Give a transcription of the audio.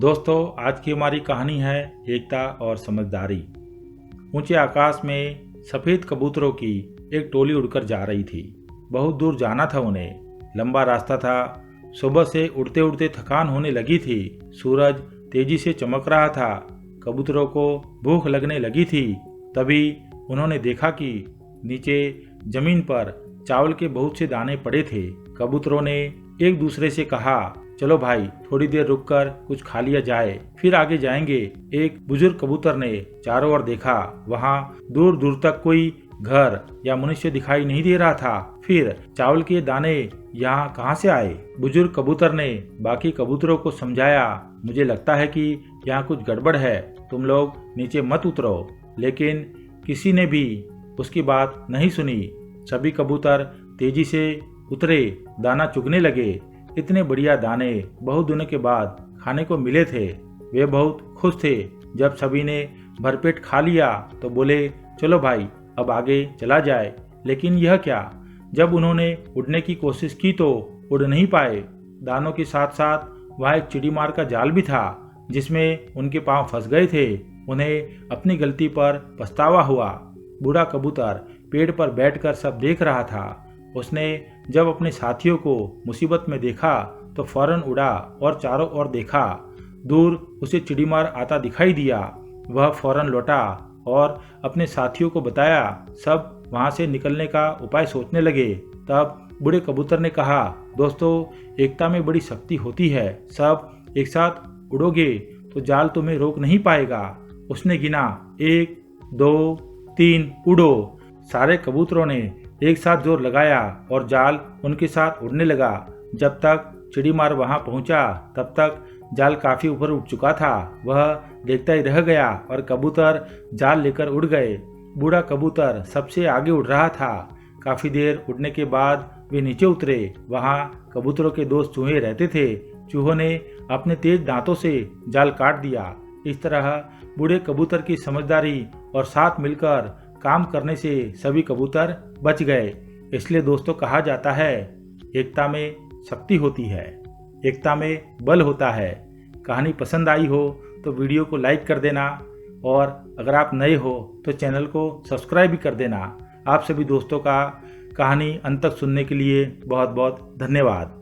दोस्तों, आज की हमारी कहानी है एकता और समझदारी। ऊंचे आकाश में सफ़ेद कबूतरों की एक टोली उड़कर जा रही थी। बहुत दूर जाना था उन्हें, लंबा रास्ता था। सुबह से उड़ते उड़ते थकान होने लगी थी। सूरज तेजी से चमक रहा था। कबूतरों को भूख लगने लगी थी। तभी उन्होंने देखा कि नीचे जमीन पर चावल के बहुत से दाने पड़े थे। कबूतरों ने एक दूसरे से कहा, चलो भाई, थोड़ी देर रुककर कुछ खा लिया जाए, फिर आगे जाएंगे। एक बुजुर्ग कबूतर ने चारों ओर देखा। वहां दूर दूर तक कोई घर या मनुष्य दिखाई नहीं दे रहा था। फिर चावल के दाने यहाँ कहाँ से आए? बुजुर्ग कबूतर ने बाकी कबूतरों को समझाया, मुझे लगता है कि यहाँ कुछ गड़बड़ है, तुम लोग नीचे मत उतरो। लेकिन किसी ने भी उसकी बात नहीं सुनी। सभी कबूतर तेजी से उतरे, दाना चुगने लगे। इतने बढ़िया दाने बहुत दिनों के बाद खाने को मिले थे। वे बहुत खुश थे। जब सभी ने भरपेट खा लिया तो बोले, चलो भाई, अब आगे चला जाए। लेकिन यह क्या? जब उन्होंने उड़ने की कोशिश की तो उड़ नहीं पाए। दानों के साथ साथ वहाँ एक चिड़ीमार का जाल भी था, जिसमें उनके पांव फंस गए थे। उन्हें अपनी गलती पर पछतावा हुआ। बूढ़ा कबूतर पेड़ पर बैठकर सब देख रहा था। उसने जब अपने साथियों को मुसीबत में देखा तो फौरन उड़ा और चारों ओर देखा। दूर उसे चिड़ीमार आता दिखाई दिया। वह फौरन लौटा और अपने साथियों को बताया। सब वहां से निकलने का उपाय सोचने लगे। तब बूढ़े कबूतर ने कहा, दोस्तों, एकता में बड़ी शक्ति होती है। सब एक साथ उड़ोगे तो जाल तुम्हें रोक नहीं पाएगा। उसने गिना, 1 2 3, उड़ो। सारे कबूतरों ने एक साथ जोर लगाया और जाल उनके साथ उड़ने लगा। जब तक चिड़ीमार वहां पहुंचा तब तक जाल काफी ऊपर उठ चुका था। वह देखता ही रह गया और कबूतर जाल लेकर उड़ गए। बूढ़ा कबूतर सबसे आगे उड़ रहा था। काफी देर उड़ने के बाद वे नीचे उतरे। वहां कबूतरों के दोस्त चूहे रहते थे। चूहों ने अपने तेज दांतों से जाल काट दिया। इस तरह बूढ़े कबूतर की समझदारी और साथ मिलकर काम करने से सभी कबूतर बच गए। इसलिए दोस्तों, कहा जाता है, एकता में शक्ति होती है, एकता में बल होता है। कहानी पसंद आई हो तो वीडियो को लाइक कर देना, और अगर आप नए हो तो चैनल को सब्सक्राइब भी कर देना। आप सभी दोस्तों का कहानी अंत तक सुनने के लिए बहुत बहुत धन्यवाद।